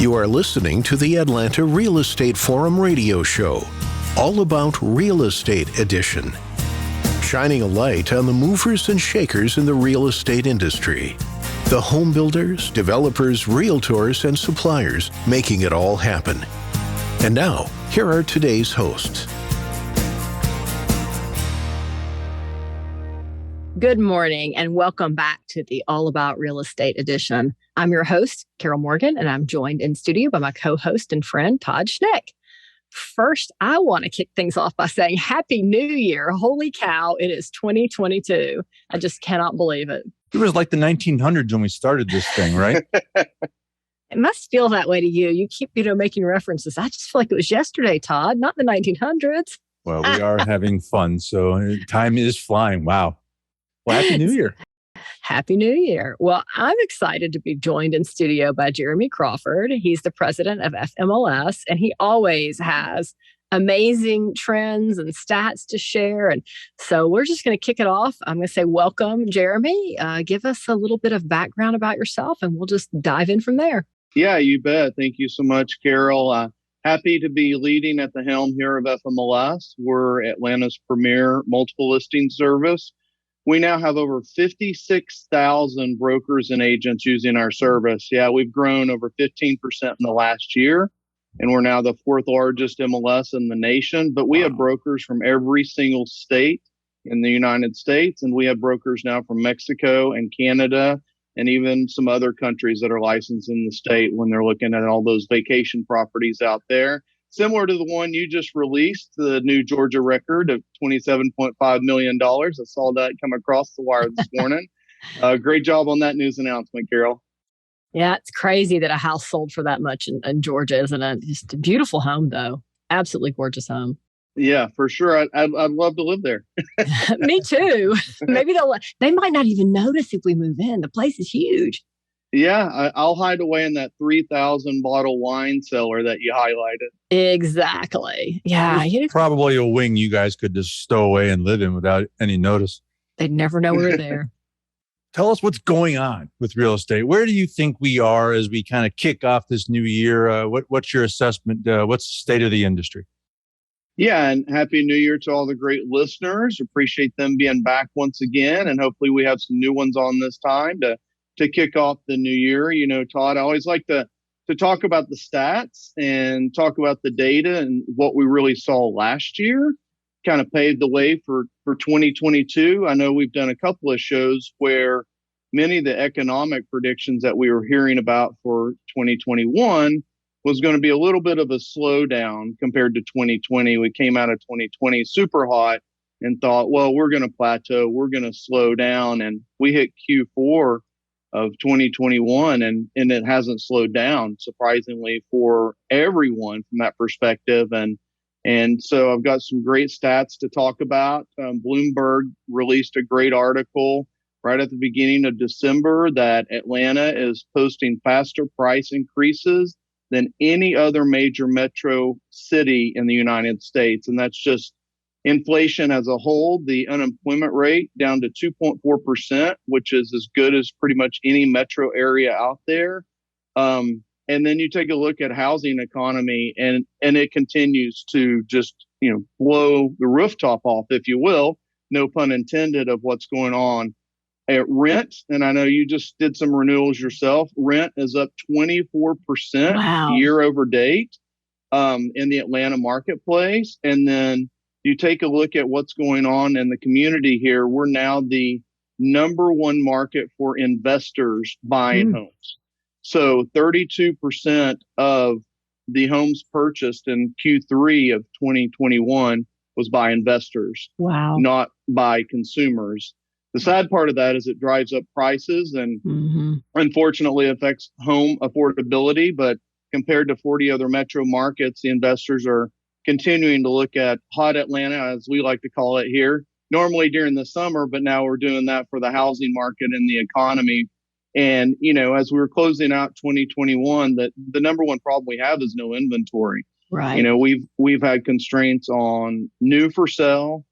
You are listening to the Atlanta Real Estate Forum radio show, all about real estate edition, shining a light on the movers and shakers in the real estate industry, the home builders, developers, realtors, and suppliers making it all happen. And now, here are today's hosts. Good morning and welcome back to the All About Real Estate edition. I'm your host, Carol Morgan, and I'm joined in studio by my co-host and friend, Todd Schnick. First, I want to kick things off by saying Happy New Year. Holy cow, it is 2022. I just cannot believe it. It was like the 1900s when we started this thing, right? It must feel that way to you. You keep, making references. I just feel like it was yesterday, Todd, not the 1900s. Well, we are having fun, so time is flying. Wow. Well, Happy New Year. Happy New Year. Well, I'm excited to be joined in studio by Jeremy Crawford. He's the president of FMLS, and he always has amazing trends and stats to share. And so we're just going to kick it off. I'm going to say welcome, Jeremy. Give us a little bit of background about yourself, and we'll just dive in from there. Yeah, you bet. Thank you so much, Carol. Happy to be leading at the helm here of FMLS. We're Atlanta's premier multiple listing service. We now have over 56,000 brokers and agents using our service. Yeah, we've grown over 15% in the last year, and we're now the fourth largest MLS in the nation. But we have brokers from every single state in the United States, and we have brokers now from Mexico and Canada and even some other countries that are licensed in the state when they're looking at all those vacation properties out there. Similar to the one you just released, the new Georgia record of $27.5 million. I saw that come across the wire this morning. Great job on that news announcement, Carol. Yeah, it's crazy that a house sold for that much in Georgia, isn't it? Just a beautiful home, though. Absolutely gorgeous home. Yeah, for sure. I'd love to live there. Me too. Maybe they might not even notice if we move in. The place is huge. Yeah, I'll hide away in that 3,000 bottle wine cellar that you highlighted. Exactly. Yeah. Probably a wing you guys could just stow away and live in without any notice. They'd never know we were there. Tell us what's going on with real estate. Where do you think we are as we kind of kick off this new year? What's your assessment? What's the state of the industry? Yeah, and Happy New Year to all the great listeners. Appreciate them being back once again. And hopefully we have some new ones on this time to kick off the new year. Todd, I always like to talk about the stats and talk about the data and what we really saw last year, kind of paved the way for 2022. I know we've done a couple of shows where many of the economic predictions that we were hearing about for 2021 was going to be a little bit of a slowdown compared to 2020. We came out of 2020 super hot and thought, well, we're going to plateau, we're going to slow down. And we hit Q4 of 2021 and it hasn't slowed down, surprisingly, for everyone from that perspective. And so I've got some great stats to talk about. Bloomberg released a great article right at the beginning of December that Atlanta is posting faster price increases than any other major metro city in the United States. And that's just inflation as a whole. The unemployment rate down to 2.4%, which is as good as pretty much any metro area out there. And then you take a look at housing economy and it continues to just, blow the rooftop off, if you will, no pun intended, of what's going on at rent. And I know you just did some renewals yourself. Rent is up 24% year over date in the Atlanta marketplace. And then you take a look at what's going on in the community here. We're now the number one market for investors buying homes. So 32% of the homes purchased in Q3 of 2021 was by investors, not by consumers. The sad part of that is it drives up prices and unfortunately affects home affordability. But compared to 40 other metro markets, the investors are continuing to look at hot Atlanta, as we like to call it here, normally during the summer, but now we're doing that for the housing market and the economy. And, as we were closing out 2021, the number one problem we have is no inventory. Right. We've had constraints on new for sale.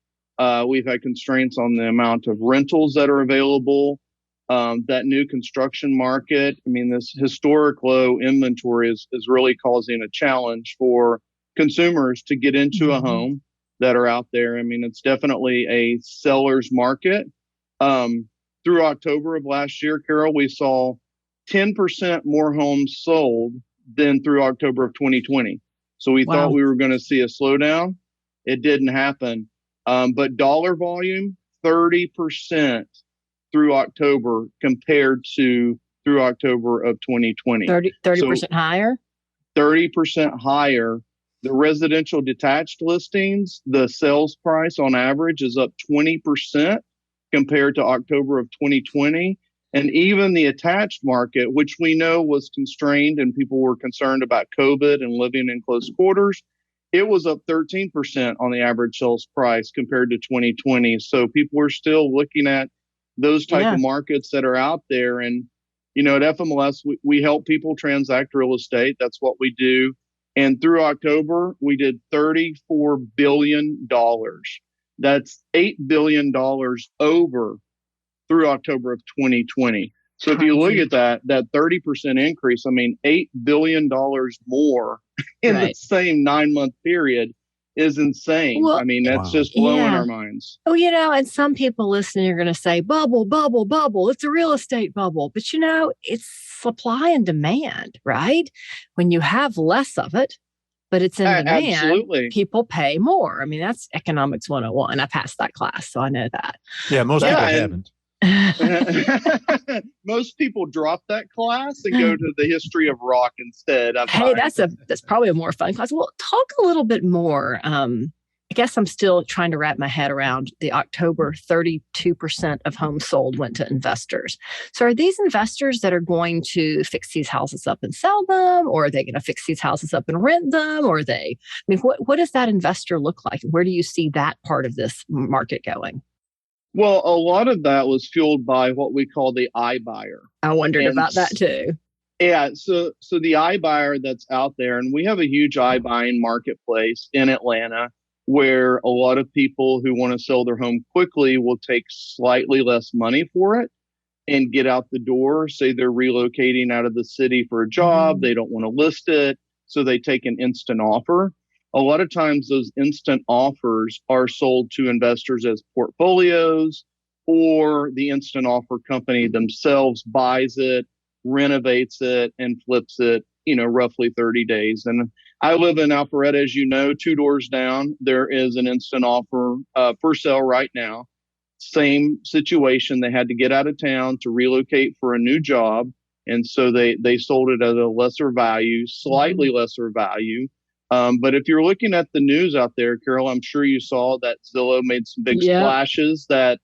We've had constraints on the amount of rentals that are available. That new construction market, I mean, this historic low inventory is really causing a challenge for consumers to get into a home that are out there. I mean, it's definitely a seller's market. Through October of last year, Carol, we saw 10% more homes sold than through October of 2020. So we thought we were going to see a slowdown. It didn't happen. But dollar volume, 30% through October compared to through October of 2020. 30% higher? 30% higher. The residential detached listings, the sales price on average is up 20% compared to October of 2020. And even the attached market, which we know was constrained and people were concerned about COVID and living in close quarters, it was up 13% on the average sales price compared to 2020. So people are still looking at those type of markets that are out there. And, you know, at FMLS, we help people transact real estate. That's what we do. And through October, we did $34 billion. That's $8 billion over through October of 2020. So if you look at that 30% increase, I mean, $8 billion more in the same 9-month period is insane. Well, I mean, that's just blowing our minds. Oh, you know, and some people listening are going to say, bubble, bubble, bubble. It's a real estate bubble. But, you know, it's supply and demand, right? When you have less of it, but it's in demand, people pay more. I mean, that's economics 101. I passed that class, so I know that. Yeah, most people haven't. Most people drop that class and go to the history of rock instead. Hey, that's probably a more fun class. Well, talk a little bit more. I guess I'm still trying to wrap my head around the October 32% of homes sold went to investors. So are these investors that are going to fix these houses up and sell them? Or are they going to fix these houses up and rent them? Or what does that investor look like? Where do you see that part of this market going? Well, a lot of that was fueled by what we call the iBuyer. I wondered about that too. Yeah, so the iBuyer that's out there, and we have a huge iBuying marketplace in Atlanta where a lot of people who want to sell their home quickly will take slightly less money for it and get out the door. Say they're relocating out of the city for a job, they don't want to list it, so they take an instant offer. A lot of times those instant offers are sold to investors as portfolios, or the instant offer company themselves buys it, renovates it, and flips it, you know, roughly 30 days. And I live in Alpharetta, as you know, 2 doors down. There is an instant offer for sale right now. Same situation. They had to get out of town to relocate for a new job. And so they sold it at a lesser value, slightly lesser value. But if you're looking at the news out there, Carol, I'm sure you saw that Zillow made some big splashes that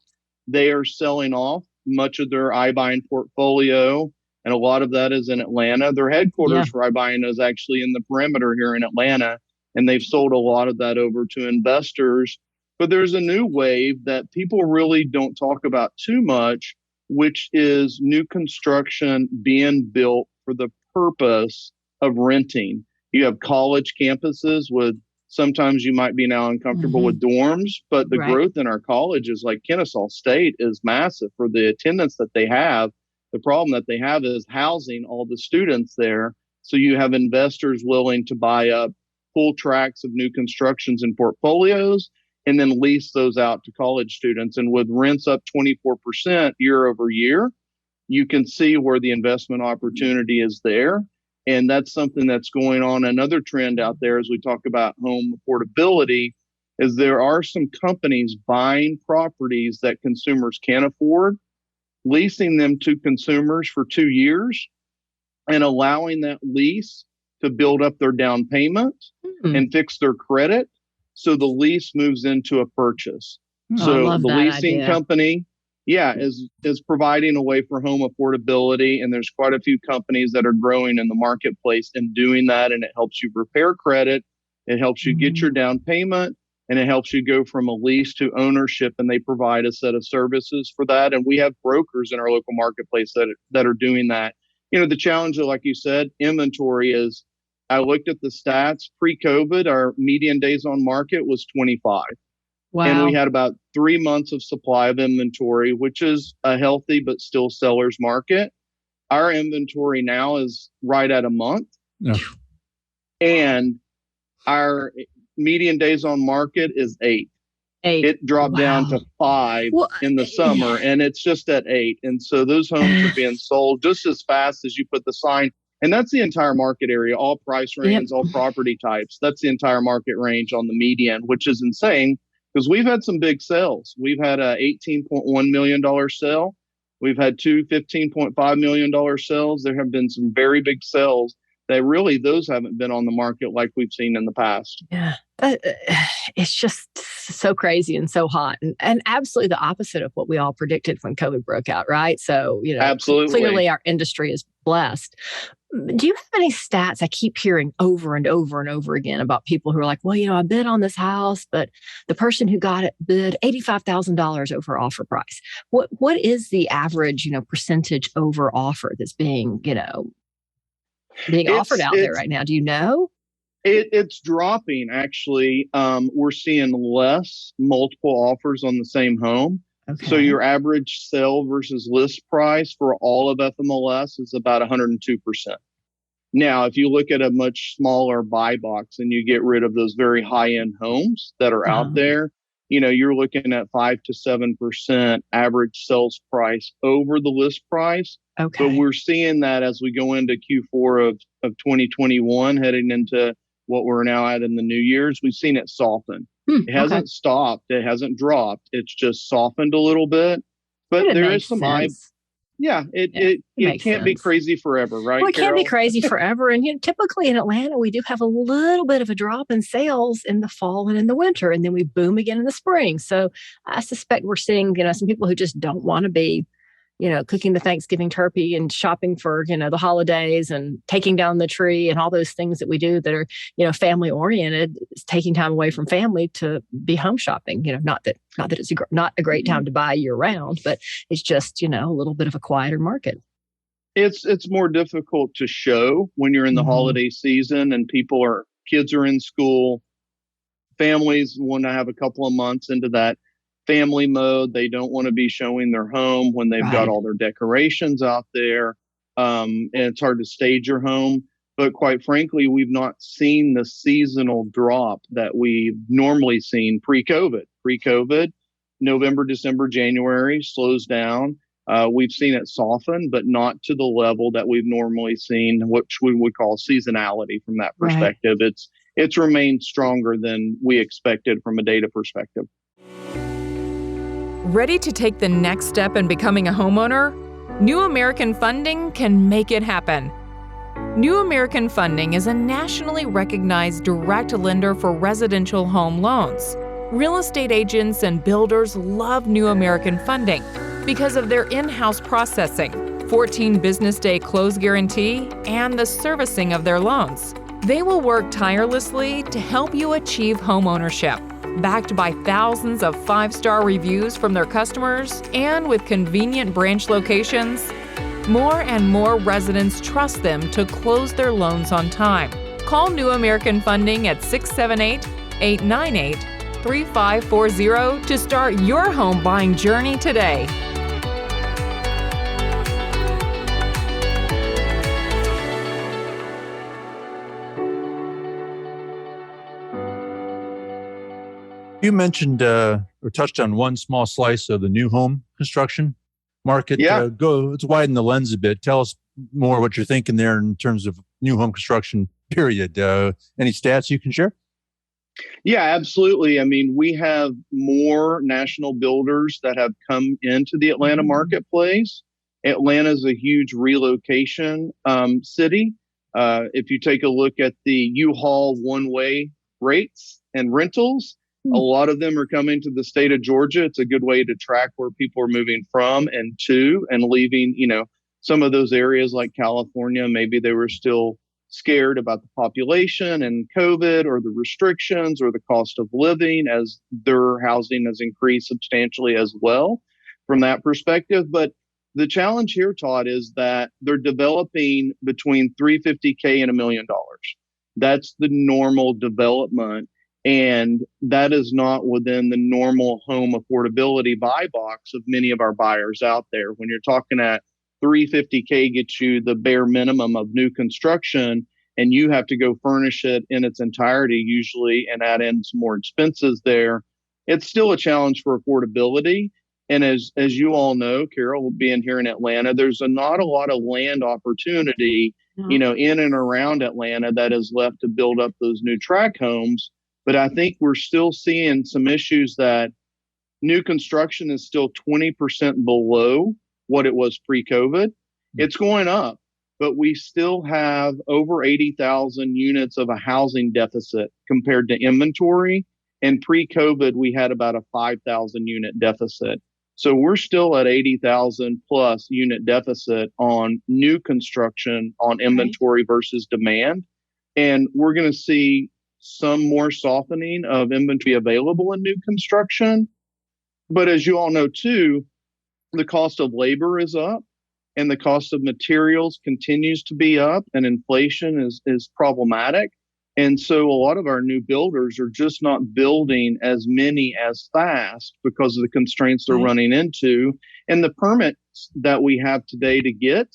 they are selling off much of their iBuying portfolio. And a lot of that is in Atlanta. Their headquarters for iBuying is actually in the perimeter here in Atlanta. And they've sold a lot of that over to investors. But there's a new wave that people really don't talk about too much, which is new construction being built for the purpose of renting. You have college campuses with, sometimes you might be now uncomfortable with dorms, but the growth in our colleges like Kennesaw State is massive for the attendance that they have. The problem that they have is housing all the students there. So you have investors willing to buy up full tracts of new constructions and portfolios and then lease those out to college students. And with rents up 24% year over year, you can see where the investment opportunity is there. And that's something that's going on. Another trend out there as we talk about home affordability is there are some companies buying properties that consumers can't afford, leasing them to consumers for 2 years and allowing that lease to build up their down payment and fix their credit. So the lease moves into a purchase. So the leasing company, is providing a way for home affordability. And there's quite a few companies that are growing in the marketplace and doing that. And it helps you repair credit. It helps you get your down payment. And it helps you go from a lease to ownership, and they provide a set of services for that. And we have brokers in our local marketplace that are doing that. You know, the challenge, like you said, inventory is, I looked at the stats pre-COVID, our median days on market was 25. And Wow. we had about 3 months of supply of inventory, which is a healthy but still seller's market. Our inventory now is right at a month. Yeah. And our median days on market is 8. 8. It dropped down to 5 Well, in the summer, and it's just at 8. And so those homes are being sold just as fast as you put the sign. And that's the entire market area, all price range, all property types. That's the entire market range on the median, which is insane because we've had some big sales. We've had a $18.1 million sale. We've had 2 $15.5 million sales. There have been some very big sales that really those haven't been on the market like we've seen in the past. Yeah. It's just so crazy and so hot and absolutely the opposite of what we all predicted when COVID broke out, right? So, Absolutely. Clearly our industry is blessed. Do you have any stats? I keep hearing over and over and over again about people who are like, well, I bid on this house, but the person who got it bid $85,000 over offer price. What is the average, percentage over offer that's being offered out there right now? Do you know? It's dropping, actually. We're seeing less multiple offers on the same home. Okay. So your average sale versus list price for all of FMLS is about 102%. Now, if you look at a much smaller buy box and you get rid of those very high-end homes that are out there, you're looking at 5 to 7% average sales price over the list price. Okay. But we're seeing that as we go into Q4 of 2021, heading into what we're now at in the New Year's, we've seen it soften. It hasn't stopped. It hasn't dropped. It's just softened a little bit. But there is some sense. It can't be crazy forever, right? Well, it can't be crazy forever. And typically in Atlanta, we do have a little bit of a drop in sales in the fall and in the winter, and then we boom again in the spring. So I suspect we're seeing, some people who just don't want to be, cooking the Thanksgiving turkey and shopping for, the holidays and taking down the tree and all those things that we do that are, family oriented. It's taking time away from family to be home shopping. Not that it's not a great time to buy year round, but it's just, a little bit of a quieter market. It's more difficult to show when you're in the holiday season and kids are in school. Families want to have a couple of months into that family mode. They don't want to be showing their home when they've got all their decorations out there. And it's hard to stage your home. But quite frankly, we've not seen the seasonal drop that we've normally seen pre-COVID. Pre-COVID, November, December, January slows down. We've seen it soften, but not to the level that we've normally seen, which we would call seasonality from that perspective. It's remained stronger than we expected from a data perspective. Ready to take the next step in becoming a homeowner? New American Funding can make it happen. New American Funding is a nationally recognized direct lender for residential home loans. Real estate agents and builders love New American Funding because of their in-house processing, 14 business day close guarantee, and the servicing of their loans. They will work tirelessly to help you achieve home ownership. Backed by thousands of 5-star reviews from their customers and with convenient branch locations, more and more residents trust them to close their loans on time. Call New American Funding at 678-898-3540 to start your home buying journey today. You mentioned or touched on one small slice of the new home construction market. Let's widen the lens a bit. Tell us more what you're thinking there in terms of new home construction, period. Any stats you can share? Yeah, absolutely. I mean, we have more national builders that have come into the Atlanta marketplace. Atlanta is a huge relocation city. If you take a look at the U-Haul one-way rates and rentals, a lot of them are coming to the state of Georgia. It's a good way to track where people are moving from and to and leaving, some of those areas like California. Maybe they were still scared about the population and COVID or the restrictions or the cost of living as their housing has increased substantially as well from that perspective. But the challenge here, Todd, is that they're developing between $350K and $1 million. That's the normal development. And that is not within the normal home affordability buy box of many of our buyers out there. When you're talking at $350K gets you the bare minimum of new construction, and you have to go furnish it in its entirety usually and add in some more expenses there. It's still a challenge for affordability. And as you all know, Carol, being here in Atlanta, there's not a lot of land opportunity, in and around Atlanta that is left to build up those new tract homes. But I think we're still seeing some issues that new construction is still 20% below what it was pre-COVID. It's going up, but we still have over 80,000 units of a housing deficit compared to inventory. And pre-COVID, we had about a 5,000 unit deficit. So we're still at 80,000 plus unit deficit on new construction on inventory versus demand. And we're going to see some more softening of inventory available in new construction. But as you all know, too, the cost of labor is up and the cost of materials continues to be up, and inflation is problematic. And so a lot of our new builders are just not building as many as fast because of the constraints they're running into. And the permits that we have today to get,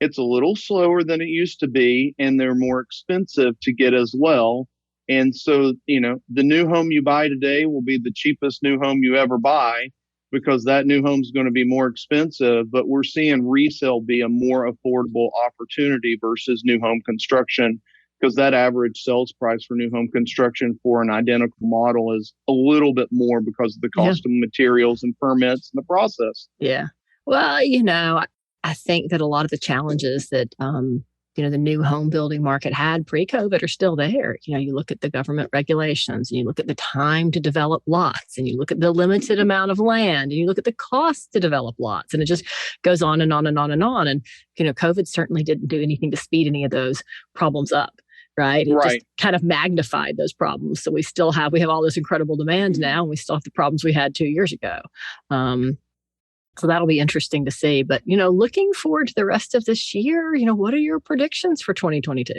it's a little slower than it used to be, and they're more expensive to get as well. And so, the new home you buy today will be the cheapest new home you ever buy because that new home is going to be more expensive. But we're seeing resale be a more affordable opportunity versus new home construction, because that average sales price for new home construction for an identical model is a little bit more because of the cost of materials and permits and the process. Yeah. Well, I think that a lot of the challenges that, the new home building market had pre-COVID are still there. You look at the government regulations, and you look at the time to develop lots, and you look at the limited amount of land, and you look at the cost to develop lots, and it just goes on and on and on and on. And, COVID certainly didn't do anything to speed any of those problems up. Right. It just kind of magnified those problems. So we have all this incredible demand now, and we still have the problems we had 2 years ago. So that'll be interesting to see. But, looking forward to the rest of this year, what are your predictions for 2022?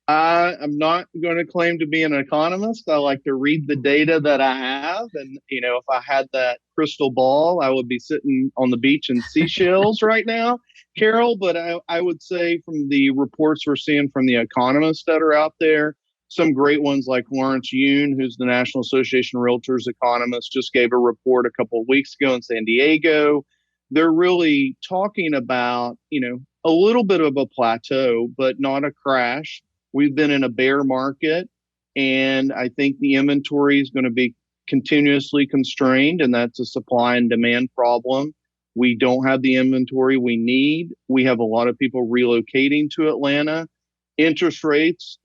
I'm not going to claim to be an economist. I like to read the data that I have. And, if I had that crystal ball, I would be sitting on the beach in Seychelles right now, Carol. But I would say from the reports we're seeing from the economists that are out there, some great ones like Lawrence Yun, who's the National Association of Realtors economist, just gave a report a couple of weeks ago in San Diego. They're really talking about, a little bit of a plateau, but not a crash. We've been in a bear market, and I think the inventory is going to be continuously constrained, and that's a supply and demand problem. We don't have the inventory we need. We have a lot of people relocating to Atlanta. Interest rates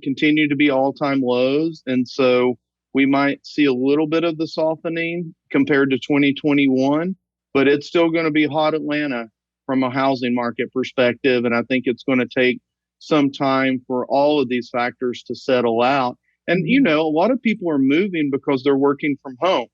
continue to be all-time lows, and so we might see a little bit of the softening compared to 2021, but it's still going to be hot Atlanta from a housing market perspective, and I think it's going to take some time for all of these factors to settle out. And, a lot of people are moving because they're working from home.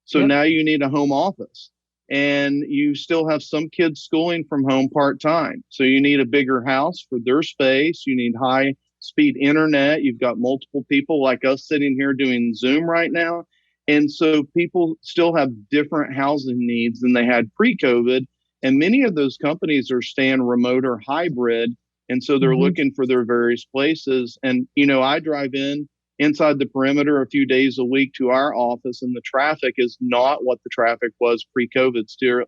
So now you need a home office, and you still have some kids schooling from home part-time. So you need a bigger house for their space. You need high-speed internet. You've got multiple people like us sitting here doing Zoom right now. And so people still have different housing needs than they had pre-COVID. And many of those companies are staying remote or hybrid. And so they're looking for their various places. And, I drive inside the perimeter a few days a week to our office, and the traffic is not what the traffic was pre-COVID,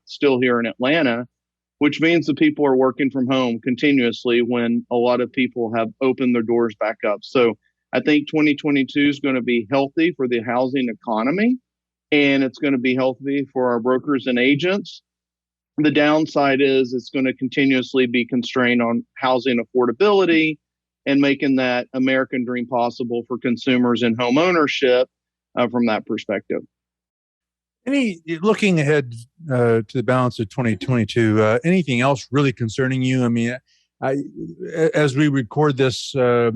still here in Atlanta, which means that people are working from home continuously when a lot of people have opened their doors back up. So I think 2022 is going to be healthy for the housing economy, and it's going to be healthy for our brokers and agents. The downside is it's going to continuously be constrained on housing affordability and making that American dream possible for consumers in home ownership from that perspective. Looking ahead to the balance of 2022, anything else really concerning you? I mean, as we record this, the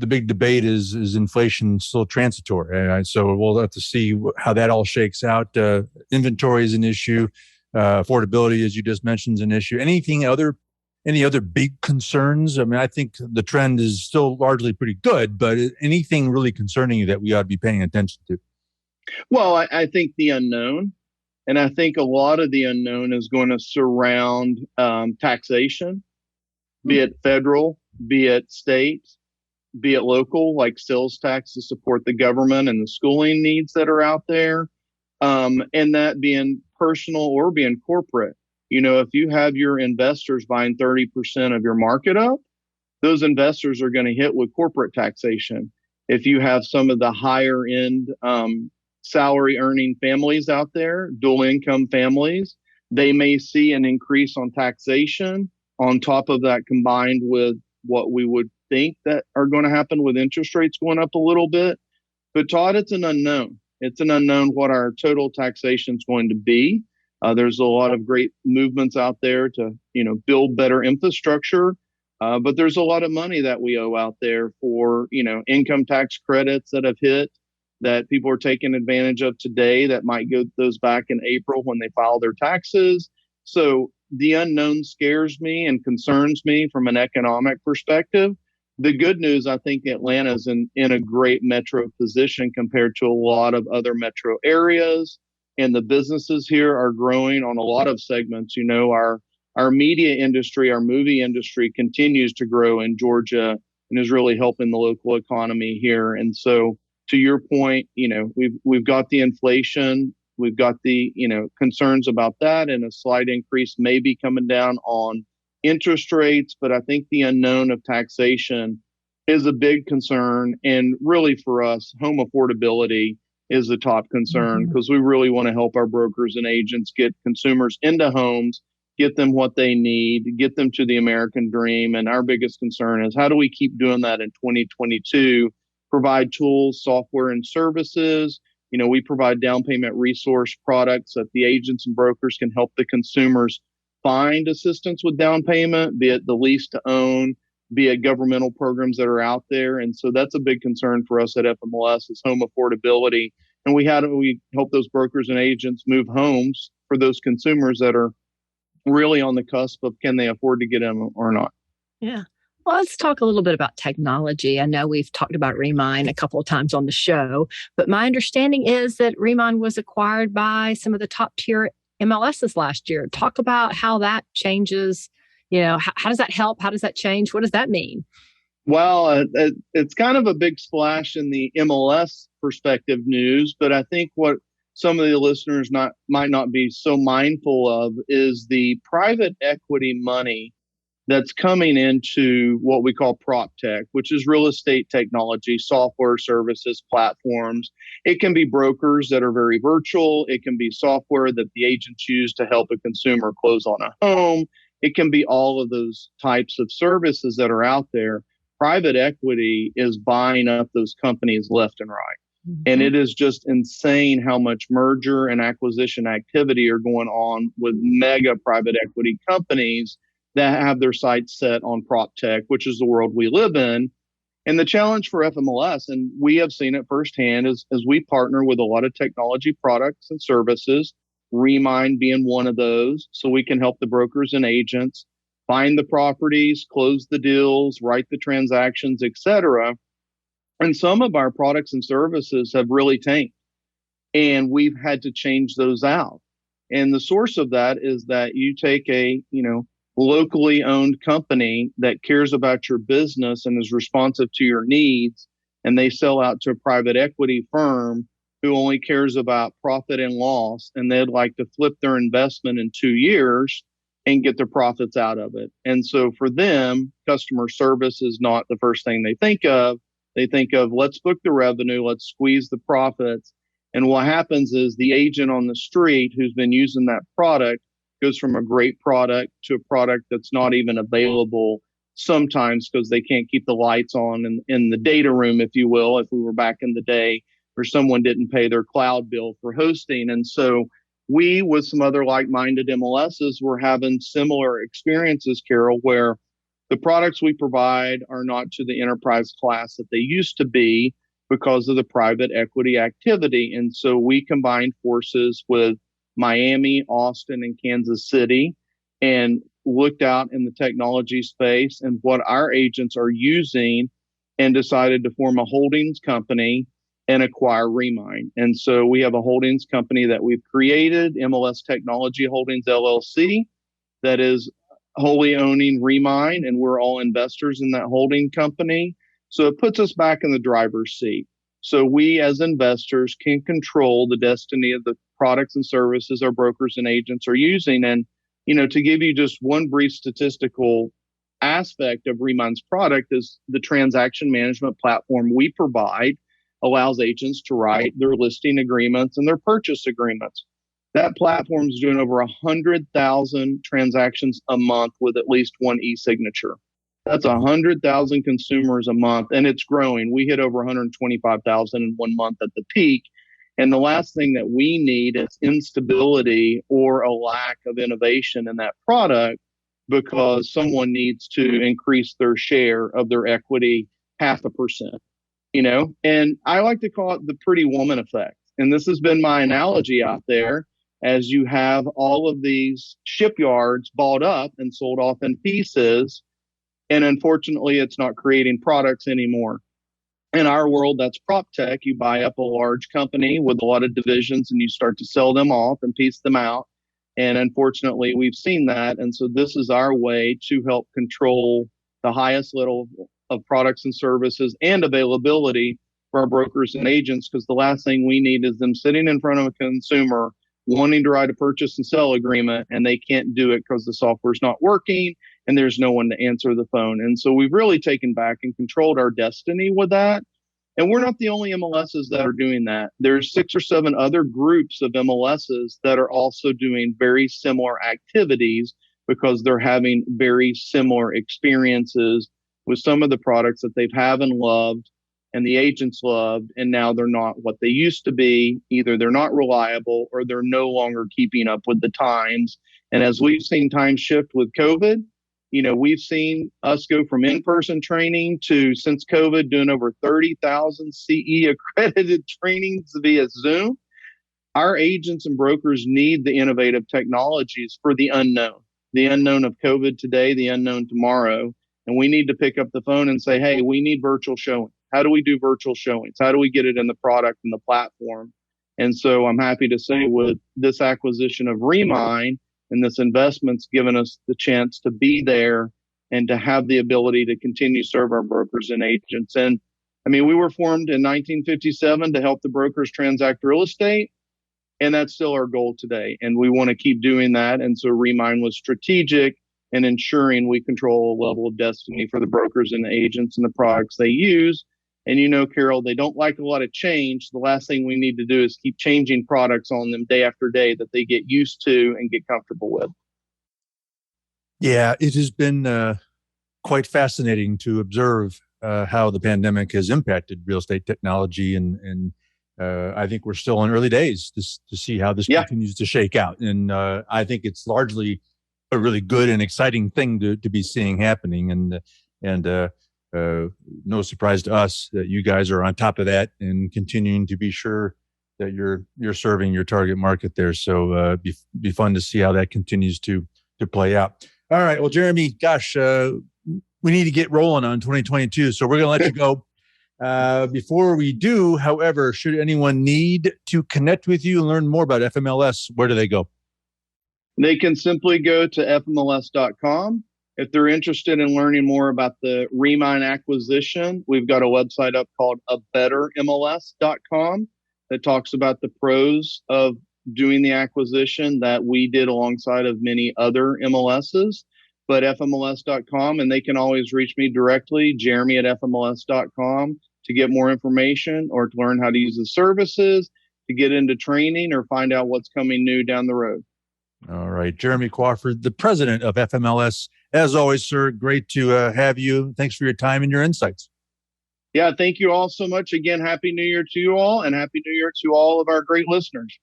big debate is inflation still transitory? So we'll have to see how that all shakes out. Inventory is an issue. Affordability, as you just mentioned, is an issue. Anything other Any other big concerns? I mean, I think the trend is still largely pretty good, but anything really concerning you that we ought to be paying attention to? Well, I think the unknown, and I think a lot of the unknown is going to surround taxation, be it federal, be it state, be it local, like sales tax to support the government and the schooling needs that are out there, and that being personal or being corporate. If you have your investors buying 30% of your market up, those investors are going to hit with corporate taxation. If you have some of the higher end salary earning families out there, dual income families, they may see an increase on taxation on top of that, combined with what we would think that are going to happen with interest rates going up a little bit. But Todd, it's an unknown. It's an unknown what our total taxation is going to be. There's a lot of great movements out there to, build better infrastructure. But there's a lot of money that we owe out there for, income tax credits that have hit that people are taking advantage of today that might get those back in April when they file their taxes. So the unknown scares me and concerns me from an economic perspective. The good news, I think Atlanta's in a great metro position compared to a lot of other metro areas. And the businesses here are growing on a lot of segments. Our media industry, our movie industry continues to grow in Georgia and is really helping the local economy here. And so to your point, we've got the inflation, we've got the, concerns about that, and a slight increase may be coming down on interest rates. But I think the unknown of taxation is a big concern. And really for us, home affordability is the top concern, because we really want to help our brokers and agents get consumers into homes, get them what they need, get them to the American dream. And our biggest concern is, how do we keep doing that in 2022? Provide tools, software, and services. We provide down payment resource products that the agents and brokers can help the consumers find assistance with down payment, be it the lease to own, be it governmental programs that are out there. And so that's a big concern for us at FMLS, is home affordability. And we help those brokers and agents move homes for those consumers that are really on the cusp of, can they afford to get in or not? Yeah. Well, let's talk a little bit about technology. I know we've talked about Remine a couple of times on the show, but my understanding is that Remine was acquired by some of the top tier MLSs last year. Talk about how that changes. How does that help? How does that change? What does that mean? Well, it's kind of a big splash in the MLS perspective news, but I think what some of the listeners might not be so mindful of is the private equity money that's coming into what we call prop tech, which is real estate technology, software, services, platforms. It can be brokers that are very virtual. It can be software that the agents use to help a consumer close on a home. It can be all of those types of services that are out there. Private equity is buying up those companies left and right. Mm-hmm. And it is just insane how much merger and acquisition activity are going on with mega private equity companies that have their sights set on prop tech, which is the world we live in. And the challenge for FMLS, and we have seen it firsthand, is as we partner with a lot of technology products and services, Remine being one of those, so we can help the brokers and agents find the properties, close the deals, write the transactions, etc. And some of our products and services have really tanked, and we've had to change those out. And the source of that is that you take a, locally owned company that cares about your business and is responsive to your needs, and they sell out to a private equity firm who only cares about profit and loss, and they'd like to flip their investment in 2 years and get their profits out of it. And so for them, customer service is not the first thing they think of. They think of, let's book the revenue, let's squeeze the profits. And what happens is the agent on the street who's been using that product goes from a great product to a product that's not even available sometimes because they can't keep the lights on in the data room, if you will, if we were back in the day, or someone didn't pay their cloud bill for hosting. And so we, with some other like-minded MLSs, were having similar experiences, Carol, where the products we provide are not to the enterprise class that they used to be because of the private equity activity. And so we combined forces with Miami, Austin, and Kansas City, and looked out in the technology space and what our agents are using and decided to form a holdings company and acquire Remind. And so we have a holdings company that we've created, MLS Technology Holdings LLC, that is wholly owning Remind, and we're all investors in that holding company. So it puts us back in the driver's seat. So we as investors can control the destiny of the products and services our brokers and agents are using. And, to give you just one brief statistical aspect of Remind's product is the transaction management platform we provide allows agents to write their listing agreements and their purchase agreements. That platform is doing over 100,000 transactions a month with at least one e-signature. That's 100,000 consumers a month, and it's growing. We hit over 125,000 in 1 month at the peak. And the last thing that we need is instability or a lack of innovation in that product because someone needs to increase their share of their equity 0.5%, And I like to call it the pretty woman effect. And this has been my analogy out there as you have all of these shipyards bought up and sold off in pieces. And unfortunately, it's not creating products anymore. In our world, that's prop tech. You buy up a large company with a lot of divisions and you start to sell them off and piece them out. And unfortunately, we've seen that. And so this is our way to help control the highest level of products and services and availability for our brokers and agents, because the last thing we need is them sitting in front of a consumer wanting to write a purchase and sell agreement, and they can't do it because the software's not working and there's no one to answer the phone. And so we've really taken back and controlled our destiny with that. And we're not the only MLSs that are doing that. There's 6 or 7 other groups of MLSs that are also doing very similar activities because they're having very similar experiences with some of the products that they've have and loved and the agents loved, and now they're not what they used to be. Either they're not reliable or they're no longer keeping up with the times. And as we've seen times shift with COVID, we've seen us go from in-person training to, since COVID, doing over 30,000 CE accredited trainings via Zoom. Our agents and brokers need the innovative technologies for the unknown of COVID today, the unknown tomorrow. And we need to pick up the phone and say, hey, we need virtual showing. How do we do virtual showings? How do we get it in the product and the platform? And so I'm happy to say with this acquisition of Remind and this investment's given us the chance to be there and to have the ability to continue to serve our brokers and agents. And we were formed in 1957 to help the brokers transact real estate. And that's still our goal today. And we want to keep doing that. And so Remind was strategic in ensuring we control a level of destiny for the brokers and the agents and the products they use. And Carol, they don't like a lot of change. The last thing we need to do is keep changing products on them day after day that they get used to and get comfortable with. Yeah, it has been quite fascinating to observe how the pandemic has impacted real estate technology. And I think we're still in early days to see how this continues to shake out. And I think it's largely a really good and exciting thing to be seeing happening. And no surprise to us that you guys are on top of that and continuing to be sure that you're serving your target market there. So be fun to see how that continues to play out. All right. Well, Jeremy, gosh, we need to get rolling on 2022. So we're going to let you go. Before we do, however, should anyone need to connect with you and learn more about FMLS, where do they go? They can simply go to FMLS.com. If they're interested in learning more about the Remind acquisition, we've got a website up called abettermls.com that talks about the pros of doing the acquisition that we did alongside of many other MLSs. But FMLS.com, and they can always reach me directly, Jeremy at FMLS.com, to get more information or to learn how to use the services, to get into training or find out what's coming new down the road. All right. Jeremy Crawford, the president of FMLS. As always, sir, great to have you. Thanks for your time and your insights. Yeah, thank you all so much. Again, Happy New Year to you all, and Happy New Year to all of our great listeners.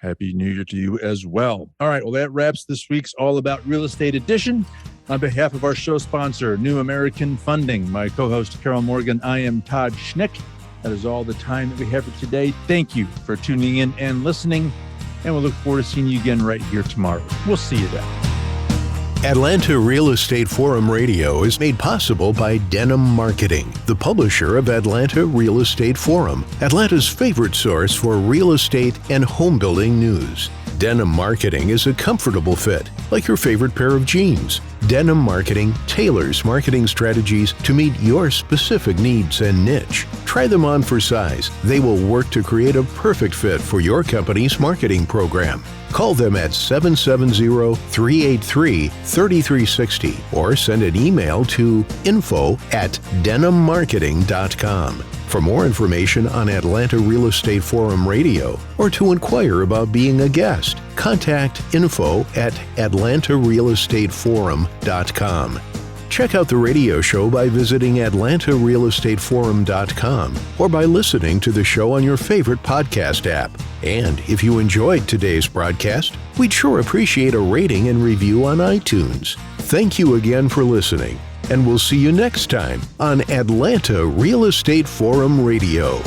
Happy New Year to you as well. All right. Well, that wraps this week's All About Real Estate edition. On behalf of our show sponsor, New American Funding, my co-host, Carol Morgan, I am Todd Schnick. That is all the time that we have for today. Thank you for tuning in and listening. And we'll look forward to seeing you again right here tomorrow. We'll see you then. Atlanta Real Estate Forum Radio is made possible by Denim Marketing, the publisher of Atlanta Real Estate Forum, Atlanta's favorite source for real estate and home building news. Denim Marketing is a comfortable fit, like your favorite pair of jeans. Denim Marketing tailors marketing strategies to meet your specific needs and niche. Try them on for size. They will work to create a perfect fit for your company's marketing program. Call them at 770-383-3360 or send an email to info@denimmarketing.com. For more information on Atlanta Real Estate Forum Radio or to inquire about being a guest, contact info@atlantarealestateforum.com. Check out the radio show by visiting atlantarealestateforum.com or by listening to the show on your favorite podcast app. And if you enjoyed today's broadcast, we'd sure appreciate a rating and review on iTunes. Thank you again for listening, and we'll see you next time on Atlanta Real Estate Forum Radio.